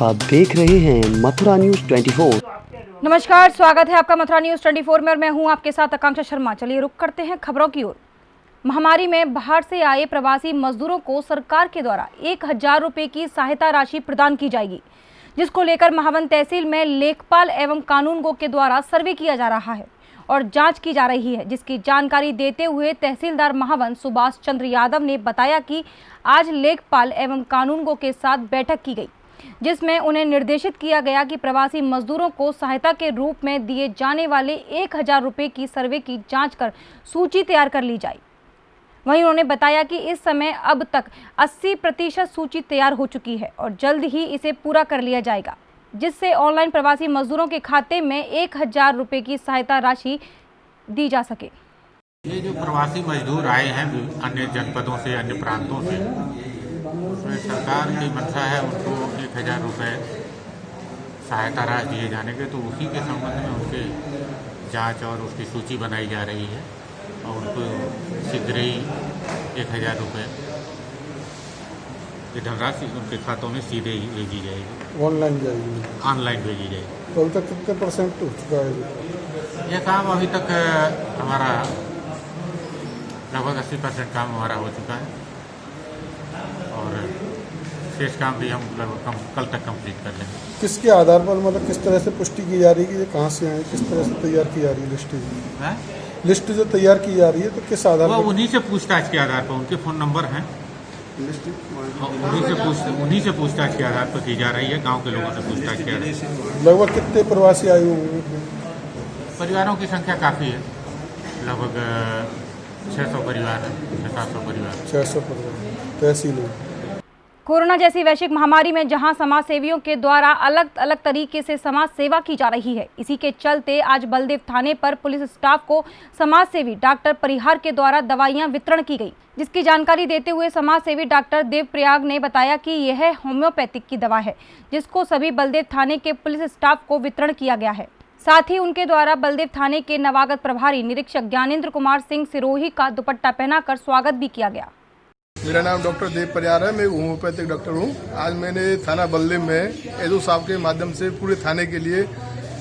आप देख रहे हैं मथुरा न्यूज 24। नमस्कार, स्वागत है आपका मथुरा न्यूज 24 में और मैं हूं आपके साथ आकांक्षा शर्मा। चलिए रुक करते हैं खबरों की ओर। महामारी में बाहर से आए प्रवासी मजदूरों को सरकार के द्वारा 1000 रुपए की सहायता राशि प्रदान की जाएगी, जिसको लेकर महावन तहसील में लेखपाल एवं कानूनगो के द्वारा सर्वे किया जा रहा है और जांच की जा रही है। जिसकी जानकारी देते हुए तहसीलदार महावन सुभाष चंद्र यादव ने बताया कि आज लेखपाल एवं कानूनगो के साथ बैठक की गई, जिसमें उन्हें निर्देशित किया गया कि प्रवासी मजदूरों को सहायता के रूप में दिए जाने वाले 1000 रुपए की सर्वे की जांच कर सूची तैयार कर ली जाए। वहीं उन्होंने बताया कि इस समय अब तक 80% सूची तैयार हो चुकी है और जल्द ही इसे पूरा कर लिया जाएगा, जिससे ऑनलाइन प्रवासी मजदूरों के खाते में 1000 रुपए की सहायता राशि दी जा सके। ये जो प्रवासी मजदूर आए हैं अन्य जनपदों से, अन्य प्रांतों से, उसमें सरकार की मंशा है उनको 1000 रुपये सहायता राशि दिए जाने के, तो उसी के संबंध में उनके जांच और उसकी सूची बनाई जा रही है और उनको शीघ्र ही 1000 रुपये की धनराशि उनके खातों में सीधे ही भेजी जाएगी। ऑनलाइन जाएगी, ऑनलाइन भेजी जाएगी। तो अभी तक कितने % हो चुका है? यह काम अभी तक हमारा लगभग 80% काम हमारा हो चुका है और शेष काम भी हम लगभग कल तक कंप्लीट कर लेंगे। किसके आधार पर, मतलब किस तरह से पुष्टि की जा रही है कि ये कहाँ से आए, किस तरह से तैयार की जा रही है लिस्ट जो तैयार की जा रही है, तो किस आधार पर? उन्हीं से पूछताछ के आधार पर, उनके फ़ोन नंबर हैं, उन्हीं से पूछताछ के आधार पर की जा रही है। गांव के लोगों से पूछताछ के आधार पर। लगभग कितने प्रवासी आए होंगे? परिवारों की संख्या काफ़ी है, लगभग 600 परिवार है, 700 परिवार। 600 परिवार तहसील है। कोरोना जैसी वैश्विक महामारी में जहां समाज सेवियों के द्वारा अलग अलग तरीके से समाज सेवा की जा रही है, इसी के चलते आज बलदेव थाने पर पुलिस स्टाफ को समाज सेवी डॉक्टर परिहार के द्वारा दवाइयां वितरण की गई। जिसकी जानकारी देते हुए समाज सेवी डॉक्टर देव प्रयाग ने बताया कि यह होम्योपैथिक की दवा है, जिसको सभी बलदेव थाने के पुलिस स्टाफ को वितरण किया गया है। साथ ही उनके द्वारा बलदेव थाने के नवागत प्रभारी निरीक्षक ज्ञानेंद्र कुमार सिंह सिरोही का दुपट्टा पहनाकर स्वागत भी किया गया। मेरा नाम डॉक्टर देव परिहार है, मैं होम्योपैथिक डॉक्टर हूँ। आज मैंने थाना बलदेव में एडो साहब के माध्यम से पूरे थाने के लिए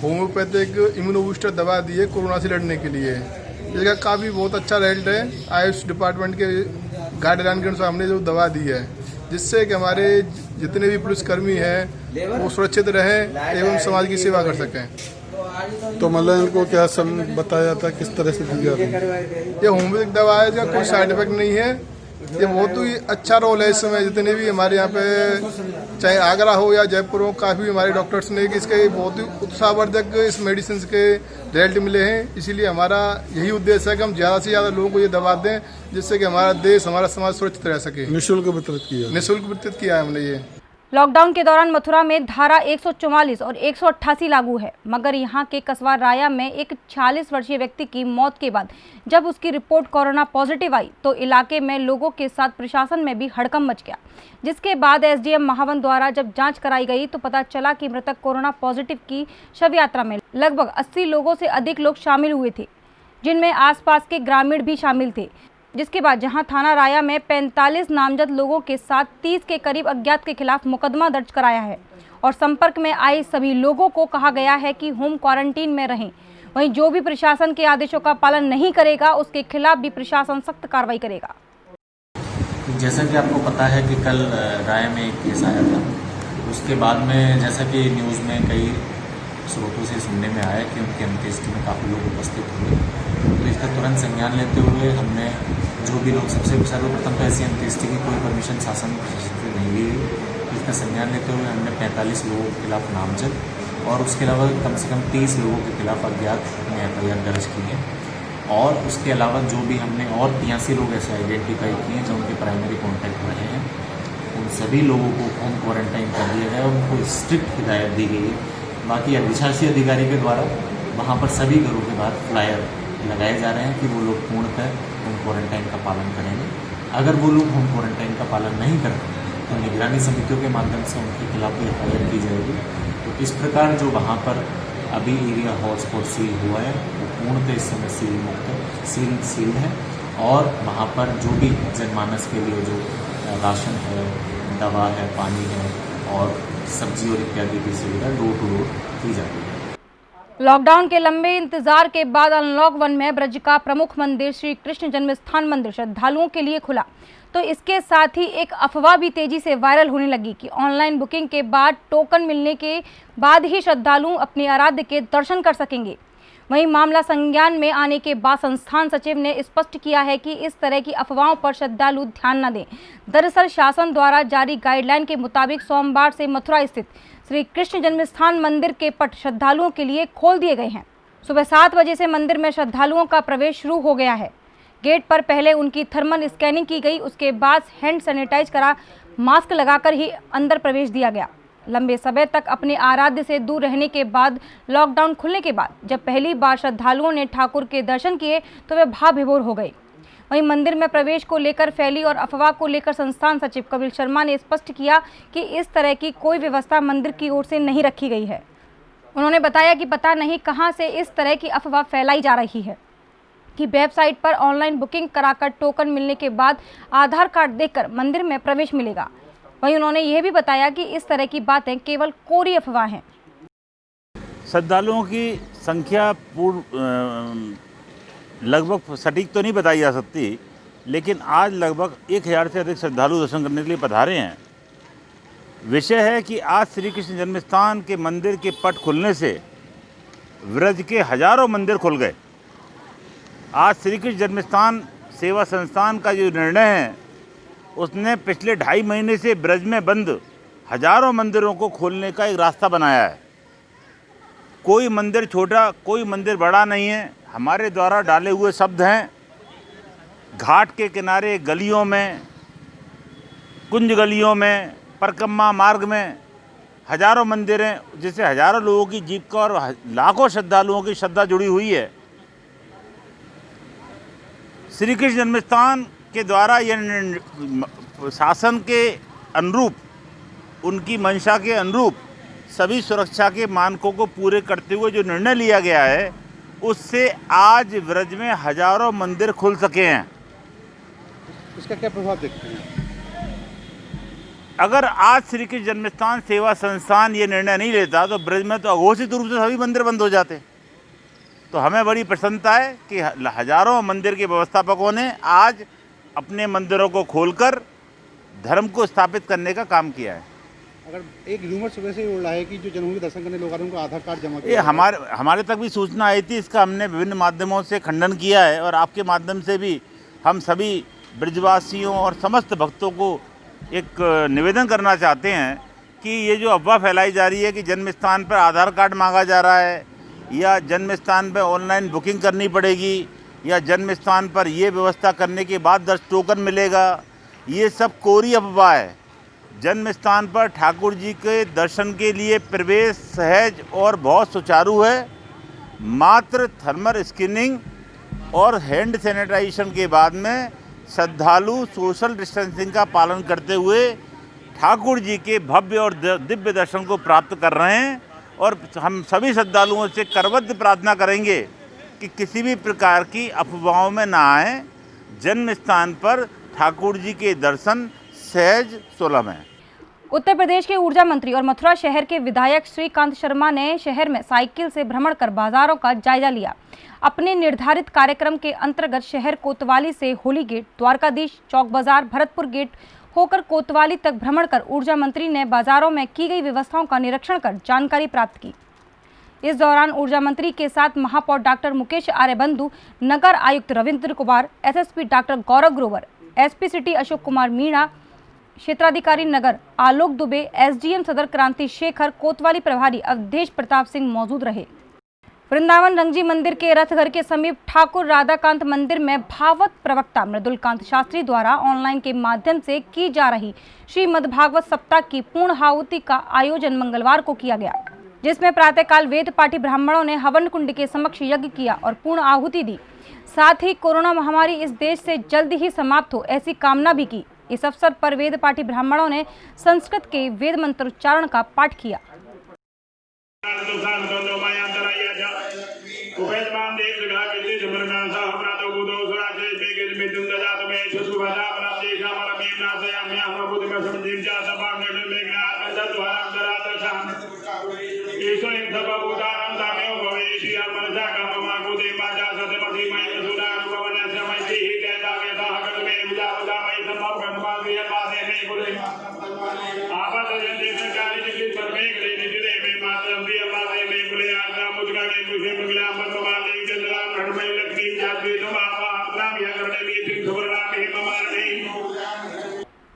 होम्योपैथिक इम्यूनो बूस्टर दवा दी है कोरोना से लड़ने के लिए। इसका काफ़ी बहुत अच्छा रिजल्ट है। आयुष डिपार्टमेंट के गाइडलाइन के अनुसार हमने जो दवा दी है, जिससे कि हमारे जितने भी पुलिसकर्मी हैं वो सुरक्षित रहें एवं समाज की सेवा कर सकें। तो मतलब इनको क्या बताया जाता है, किस तरह से दी जाती है? ये होम्योपैथिक दवा है, इसका कोई साइड इफेक्ट नहीं है। ये बहुत ही अच्छा रोल है। इस समय जितने भी हमारे यहाँ पे चाहे आगरा हो या जयपुर हो, काफ़ी हमारे डॉक्टर्स ने कि इसके बहुत ही उत्साहवर्धक इस मेडिसिन के रिजल्ट मिले हैं। इसीलिए हमारा यही उद्देश्य है कि हम ज़्यादा से ज़्यादा लोगों को ये दवा दें, जिससे कि हमारा देश, हमारा समाज सुरक्षित रह सके। निःशुल्क वितरित किया है हमने ये। लॉकडाउन के दौरान मथुरा में धारा 144 और 188 लागू है, मगर यहां के कस्बा राया में एक 46 वर्षीय व्यक्ति की मौत के बाद जब उसकी रिपोर्ट कोरोना पॉजिटिव आई तो इलाके में लोगों के साथ प्रशासन में भी हड़कंप मच गया। जिसके बाद एसडीएम महावन द्वारा जब जांच कराई गई तो पता चला कि मृतक कोरोना पॉजिटिव की शव यात्रा में लगभग 80 लोगों से अधिक लोग शामिल हुए थे, जिनमें आसपास के ग्रामीण भी शामिल थे। जिसके बाद जहां थाना राया में 45 नामजद लोगों के साथ 30 के करीब अज्ञात के खिलाफ मुकदमा दर्ज कराया है और संपर्क में आए सभी लोगों को कहा गया है कि होम क्वारंटीन में रहें। वहीं जो भी प्रशासन के आदेशों का पालन नहीं करेगा उसके खिलाफ भी प्रशासन सख्त कार्रवाई करेगा। जैसा कि आपको पता है कि कल राया में एक केस आया था, उसके बाद में जैसा कि न्यूज़ में कई स्रोतों से सुनने में आया कि उनकी अंत्येष्टि में काफ़ी लोग उपस्थित हुए, तो इसका तुरंत संज्ञान लेते हुए हमने जो भी लोग, सबसे सर्वप्रथम तो ऐसी अंत्येष्टि की कोई परमिशन शासन प्रशासन से नहीं ली गई। इसका संज्ञान लेते हुए हमने 45 लोगों के खिलाफ नामजद और उसके अलावा कम से कम 30 लोगों के खिलाफ अज्ञात में एफआईआर दर्ज की है। और उसके अलावा जो भी हमने और 83 लोग ऐसे आइडेंटिफाई किए हैं जो उनके प्राइमरी कॉन्टैक्ट रहे हैं, उन सभी लोगों को होम क्वारंटाइन कर दिया गया और उनको स्ट्रिक्ट हिदायत दी गई है। बाकी अधिशासी अधिकारी के द्वारा वहाँ पर सभी घरों के बाहर फ्लायर लगाए जा रहे हैं कि वो लोग पूर्णतः होम क्वारंटाइन का पालन करेंगे। अगर वो लोग होम क्वारंटाइन का पालन नहीं करते तो निगरानी समितियों के माध्यम से उनके खिलाफ भी एफआईआर की जाएगी। तो इस प्रकार जो वहाँ पर अभी एरिया हॉटस्पॉट सील हुआ है वो पूर्णतः इस समय सील मुक्त सील है और वहाँ पर जो भी जनमानस के लिए जो राशन है, दवा है, पानी है और सब्जी और इत्यादि की सुविधा डोर टू डोर की जाती है। लॉकडाउन के लंबे इंतजार के बाद अनलॉक 1 में ब्रज का प्रमुख मंदिर श्री कृष्ण जन्मस्थान मंदिर श्रद्धालुओं के लिए खुला, तो इसके साथ ही एक अफवाह भी तेजी से वायरल होने लगी कि ऑनलाइन बुकिंग के बाद टोकन मिलने के बाद ही श्रद्धालु अपने आराध्य के दर्शन कर सकेंगे। वहीं मामला संज्ञान में आने के बाद संस्थान सचिव ने स्पष्ट किया है कि इस तरह की अफवाहों पर श्रद्धालु ध्यान न दें। दरअसल शासन द्वारा जारी गाइडलाइन के मुताबिक सोमवार से मथुरा स्थित श्री कृष्ण जन्मस्थान मंदिर के पट श्रद्धालुओं के लिए खोल दिए गए हैं। सुबह 7 बजे से मंदिर में श्रद्धालुओं का प्रवेश शुरू हो गया है। गेट पर पहले उनकी थर्मल स्कैनिंग की गई, उसके बाद हैंड सैनिटाइज करा मास्क लगाकर ही अंदर प्रवेश दिया गया। लंबे समय तक अपने आराध्य से दूर रहने के बाद लॉकडाउन खुलने के बाद जब पहली बार श्रद्धालुओं ने ठाकुर के दर्शन किए तो वे भाव विभोर हो गए। वहीं मंदिर में प्रवेश को लेकर फैली और अफवाह को लेकर संस्थान सचिव कपिल शर्मा ने स्पष्ट किया कि इस तरह की कोई व्यवस्था मंदिर की ओर से नहीं रखी गई है। उन्होंने बताया कि पता नहीं कहां से इस तरह की अफवाह फैलाई जा रही है कि वेबसाइट पर ऑनलाइन बुकिंग कराकर टोकन मिलने के बाद आधार कार्ड देखकर मंदिर में प्रवेश मिलेगा। वहीं उन्होंने यह भी बताया कि इस तरह की बातें केवल कोरी अफवाह हैं। श्रद्धालुओं की संख्या लगभग सटीक तो नहीं बताई जा सकती, लेकिन आज लगभग 1000 से अधिक श्रद्धालु दर्शन करने के लिए पधारे हैं। विषय है कि आज श्री कृष्ण जन्मस्थान के मंदिर के पट खुलने से व्रज के हजारों मंदिर खुल गए। आज श्री कृष्ण जन्मस्थान सेवा संस्थान का जो निर्णय है उसने पिछले 2.5 महीने से ब्रज में बंद हजारों मंदिरों को खोलने का एक रास्ता बनाया है। कोई मंदिर छोटा, कोई मंदिर बड़ा नहीं है। हमारे द्वारा डाले हुए शब्द हैं, घाट के किनारे गलियों में, कुंज गलियों में, परिक्रमा मार्ग में हजारों मंदिर हैं, जिससे हजारों लोगों की जीविका और लाखों श्रद्धालुओं की श्रद्धा जुड़ी हुई है। श्री कृष्ण जन्मस्थान के द्वारा यह शासन के अनुरूप, उनकी मंशा के अनुरूप सभी सुरक्षा के मानकों को पूरे करते हुए जो निर्णय लिया गया है, उससे आज व्रज में हजारों मंदिर खुल सके हैं। इसका क्या प्रभाव देखते हैं? अगर आज श्री कृष्ण जन्मस्थान सेवा संस्थान ये निर्णय नहीं लेता तो ब्रज में तो अघोषित रूप से सभी मंदिर बंद हो जाते। तो हमें बड़ी प्रसन्नता है कि हजारों मंदिर के व्यवस्थापकों ने आज अपने मंदिरों को खोलकर धर्म को स्थापित करने का काम किया है। अगर एक रूमर सुबह से उड़ रहा है कि जो जन्मभूमि दर्शन करने लोग आ रहे हैं उनको आधार कार्ड जमा ये हमारे तक भी सूचना आई थी। इसका हमने विभिन्न माध्यमों से खंडन किया है और आपके माध्यम से भी हम सभी ब्रजवासियों और समस्त भक्तों को एक निवेदन करना चाहते हैं कि ये जो अफवाह फैलाई जा रही है कि जन्म स्थान पर आधार कार्ड मांगा जा रहा है या जन्म स्थान पर ऑनलाइन बुकिंग करनी पड़ेगी या जन्म स्थान पर ये व्यवस्था करने के बाद 10 टोकन मिलेगा, ये सब कोरी अफवाह है। जन्म स्थान पर ठाकुर जी के दर्शन के लिए प्रवेश सहज और बहुत सुचारू है। मात्र थर्मल स्क्रीनिंग और हैंड सैनिटाइजेशन के बाद में श्रद्धालु सोशल डिस्टेंसिंग का पालन करते हुए ठाकुर जी के भव्य और दिव्य दर्शन को प्राप्त कर रहे हैं। और हम सभी श्रद्धालुओं से करबद्ध प्रार्थना करेंगे कि किसी भी प्रकार की अफवाहों में ना आए। जन्म स्थान पर ठाकुर जी के दर्शन सहज सुलभ हैं। उत्तर प्रदेश के ऊर्जा मंत्री और मथुरा शहर के विधायक श्रीकांत शर्मा ने शहर में साइकिल से भ्रमण कर बाजारों का जायजा लिया। अपने निर्धारित कार्यक्रम के अंतर्गत शहर कोतवाली से होली गेट, द्वारकाधीश चौक बाजार, भरतपुर गेट होकर कोतवाली तक भ्रमण कर ऊर्जा मंत्री ने बाजारों में की गई व्यवस्थाओं का निरीक्षण कर जानकारी प्राप्त की। इस दौरान ऊर्जा मंत्री के साथ महापौर डॉक्टर मुकेश आर्यबंधु, नगर आयुक्त रविंद्र कुमार, एसएसपी डॉक्टर गौरव ग्रोवर, एसपी सिटी अशोक कुमार मीणा, क्षेत्राधिकारी नगर आलोक दुबे, एसडीएम सदर क्रांति शेखर, कोतवाली प्रभारी अवधेश प्रताप सिंह मौजूद रहे। वृंदावन रंगजी मंदिर के रथघर के समीप ठाकुर राधाकांत मंदिर में भागवत प्रवक्ता मृदुलकांत शास्त्री द्वारा ऑनलाइन के माध्यम से की जा रही श्रीमद् भागवत सप्ताह की पूर्ण आहुति का आयोजन मंगलवार को किया गया, जिसमें प्रातःकाल वेद पाठी ब्राह्मणों ने हवन कुंड के समक्ष यज्ञ किया और पूर्ण आहुति दी। साथ ही कोरोना महामारी इस देश से जल्द ही समाप्त हो ऐसी कामना भी की। इस अवसर पर वेद पाठी ब्राह्मणों ने संस्कृत के वेद मंत्रोच्चारण का पाठ किया।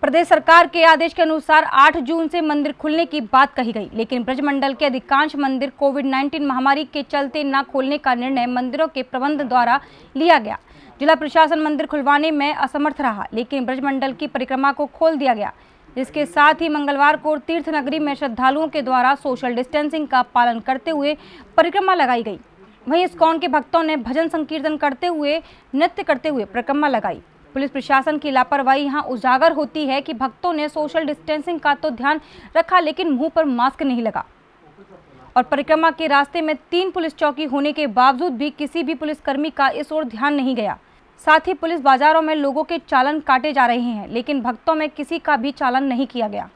प्रदेश सरकार के आदेश के अनुसार 8 जून से मंदिर खुलने की बात कही गई, लेकिन ब्रजमंडल के अधिकांश मंदिर कोविड-19 महामारी के चलते न खोलने का निर्णय मंदिरों के प्रबंध द्वारा लिया गया। जिला प्रशासन मंदिर खुलवाने में असमर्थ रहा, लेकिन ब्रजमंडल की परिक्रमा को खोल दिया गया, जिसके साथ ही मंगलवार को तीर्थ नगरी में श्रद्धालुओं के द्वारा सोशल डिस्टेंसिंग का पालन करते हुए परिक्रमा लगाई गई। वहीं इस्कॉन के भक्तों ने भजन संकीर्तन करते हुए, नृत्य करते हुए परिक्रमा लगाई। पुलिस प्रशासन की लापरवाही यहाँ उजागर होती है कि भक्तों ने सोशल डिस्टेंसिंग का तो ध्यान रखा, लेकिन मुंह पर मास्क नहीं लगा। और परिक्रमा के रास्ते में 3 पुलिस चौकी होने के बावजूद भी किसी भी पुलिसकर्मी का इस ओर ध्यान नहीं गया। साथ ही पुलिस बाजारों में लोगों के चालान काटे जा रहे हैं, लेकिन भक्तों में किसी का भी चालान नहीं किया गया।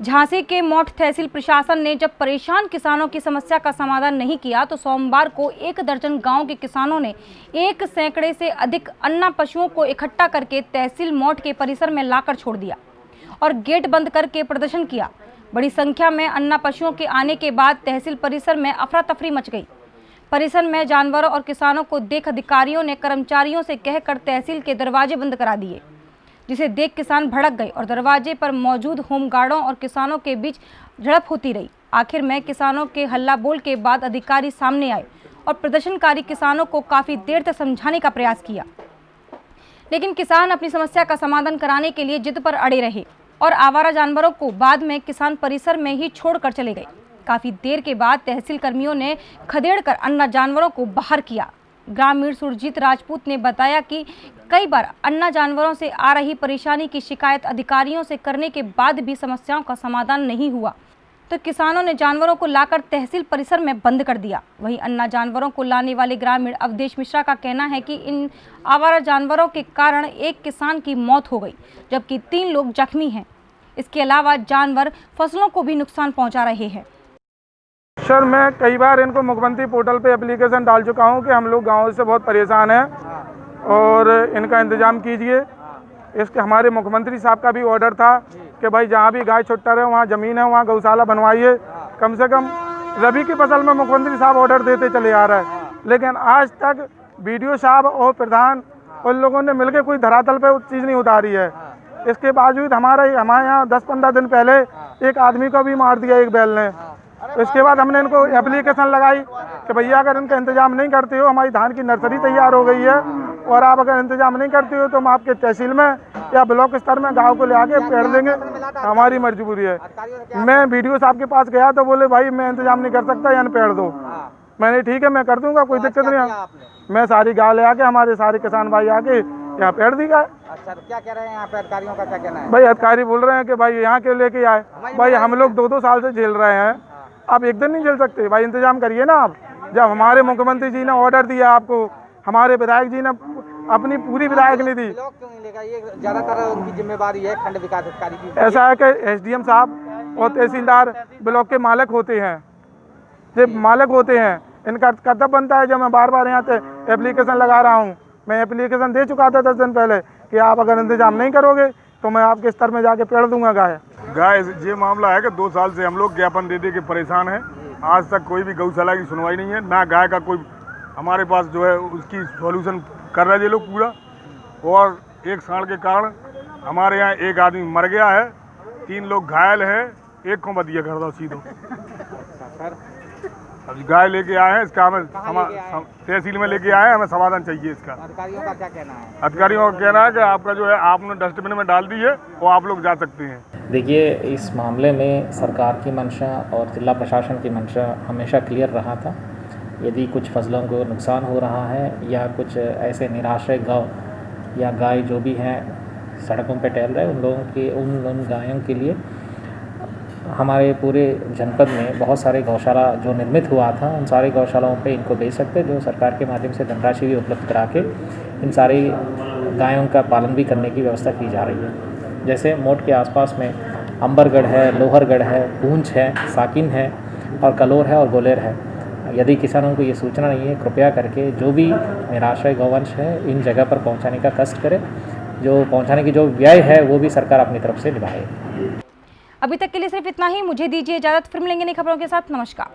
झांसी के मौठ तहसील प्रशासन ने जब परेशान किसानों की समस्या का समाधान नहीं किया, तो सोमवार को 1 दर्जन गांव के किसानों ने 1 सैकड़े से अधिक अन्ना पशुओं को इकट्ठा करके तहसील मौठ के परिसर में लाकर छोड़ दिया और गेट बंद करके प्रदर्शन किया। बड़ी संख्या में अन्ना पशुओं के आने के बाद तहसील परिसर में अफरा तफरी मच गई। परिसर में जानवरों और किसानों को देख अधिकारियों ने कर्मचारियों से कहकर तहसील के दरवाजे बंद करा दिए, जिसे देख किसान भड़क गए और दरवाजे पर मौजूद होमगार्डों और किसानों के बीच झड़प होती रही। आखिर में किसानों के हल्ला बोल के बाद अधिकारी सामने आए और प्रदर्शनकारी किसानों को काफी देर तक समझाने का प्रयास किया, लेकिन किसान अपनी समस्या का समाधान कराने के लिए जिद पर अड़े रहे और आवारा जानवरों को बाद में किसान परिसर में ही छोड़कर चले गए। काफी देर के बाद तहसील कर्मियों ने खदेड़कर अन्ना जानवरों को बाहर किया। ग्रामीण सुरजीत राजपूत ने बताया कि कई बार अन्ना जानवरों से आ रही परेशानी की शिकायत अधिकारियों से करने के बाद भी समस्याओं का समाधान नहीं हुआ, तो किसानों ने जानवरों को लाकर तहसील परिसर में बंद कर दिया। वहीं अन्ना जानवरों को लाने वाले ग्रामीण अवधेश मिश्रा का कहना है कि इन आवारा जानवरों के कारण एक किसान की मौत हो गई, जबकि 3 लोग जख्मी हैं। इसके अलावा जानवर फसलों को भी नुकसान पहुंचा रहे हैं। सर, मैं कई बार इनको मुख्यमंत्री पोर्टल पे एप्लीकेशन डाल चुका हूं कि हम लोग गाँव से बहुत परेशान हैं और इनका इंतजाम कीजिए। इसके हमारे मुख्यमंत्री साहब का भी ऑर्डर था कि भाई जहाँ भी गाय छुट्टा रहे, वहाँ ज़मीन है, वहाँ गौशाला बनवाइए। कम से कम रबी की फसल में मुख्यमंत्री साहब ऑर्डर देते चले आ रहे हैं, लेकिन आज तक BDO साहब और प्रधान उन लोगों ने मिलकर कोई धरातल पर चीज़ नहीं उतारी है। इसके बावजूद हमारे यहाँ 10-15 दिन पहले एक आदमी को भी मार दिया एक बैल ने। इसके बाद हमने इनको एप्लीकेशन लगाई कि भैया अगर इनका इंतजाम नहीं करते हो, हमारी धान की नर्सरी तैयार हो गई है और आप अगर इंतजाम नहीं करते हो तो हम आपके तहसील में या ब्लॉक स्तर में गांव को ले आके पेड़ देंगे। हमारी मजबूरी है। मैं BDO साहब के पास गया तो बोले भाई मैं इंतजाम नहीं कर सकता, यानी पेड़ दो। मैंने ठीक है मैं कर दूंगा, कोई दिक्कत नहीं है। मैं सारी गाँव ले आके हमारे सारे किसान भाई आके यहाँ पेड़ दी गए। अच्छा, क्या कह रहे हैं यहाँ पे अधिकारियों का क्या कहना है? भाई अधिकारी बोल रहे हैं कि भाई यहाँ के लेके आए। भाई हम लोग 2-2 साल से झेल रहे हैं, आप एक दिन नहीं झेल सकते। भाई इंतजाम करिए ना आप। जब हमारे मुख्यमंत्री जी ने ऑर्डर दिया आपको, हमारे विधायक जी ने अपनी पूरी विधायक नहीं दी। ब्लॉक क्यों नहीं लेगा? ये ज्यादातर उनकी जिम्मेवारी है खंड विकास अधिकारी की। ऐसा है कि SDM साहब और तहसीलदार ब्लॉक के मालिक होते हैं, जब मालिक होते हैं इनका कर्तव्य बनता है। जब मैं बार-बार यहाँ से एप्लीकेशन लगा रहा हूँ, मैं एप्लीकेशन दे चुका था 10 दिन पहले कि आप अगर इंतजाम नहीं करोगे तो मैं आपके स्तर में जाके पेड़ दूंगा गाय। ये मामला है कि 2 साल से हम लोग ज्ञापन दे के परेशान हैं। आज तक कोई भी गौशाला की सुनवाई नहीं है, ना गाय का कोई हमारे पास जो है उसकी सॉल्यूशन कर रहे हैं ये लोग पूरा। और एक सांड के कारण हमारे यहाँ एक आदमी मर गया है, 3 लोग घायल हैं, एक को बदिया कर दो सीधो। अब गाय लेके आए हैं, इसका हमें तहसील में लेके आए हैं, हमें समाधान चाहिए इसका। अधिकारियों का क्या कहना है? अधिकारियों का कहना है कि आपका जो है आपने डस्टबिन में डाल दी है, वो आप लोग जा सकते हैं। देखिए, इस मामले में सरकार की मंशा और जिला प्रशासन की मंशा हमेशा क्लियर रहा था। यदि कुछ फसलों को नुकसान हो रहा है या कुछ ऐसे निराश्रय गौ या गाय जो भी हैं सड़कों पर टहल रहे, उन लोगों के उन गायों के लिए हमारे पूरे जनपद में बहुत सारे गौशाला जो निर्मित हुआ था, उन सारे गौशालाओं पे इनको भेज सकते हैं, जो सरकार के माध्यम से धनराशि भी उपलब्ध करा के इन सारी गायों का पालन भी करने की व्यवस्था की जा रही है। जैसे मोट के आसपास में अंबरगढ़ है, लोहरगढ़ है, पूंछ है, साकिन है और कलोर है और गोलेर है। यदि किसानों को ये सूचना नहीं है, कृपया करके जो भी निराश्रय गौवंश है इन जगह पर पहुँचाने का कष्ट करें। जो पहुँचाने की जो व्यय है वो भी सरकार अपनी तरफ से निभाए। अभी तक के लिए सिर्फ इतना ही। मुझे दीजिए इजाजत, फिर मिलेंगे नई खबरों के साथ। नमस्कार।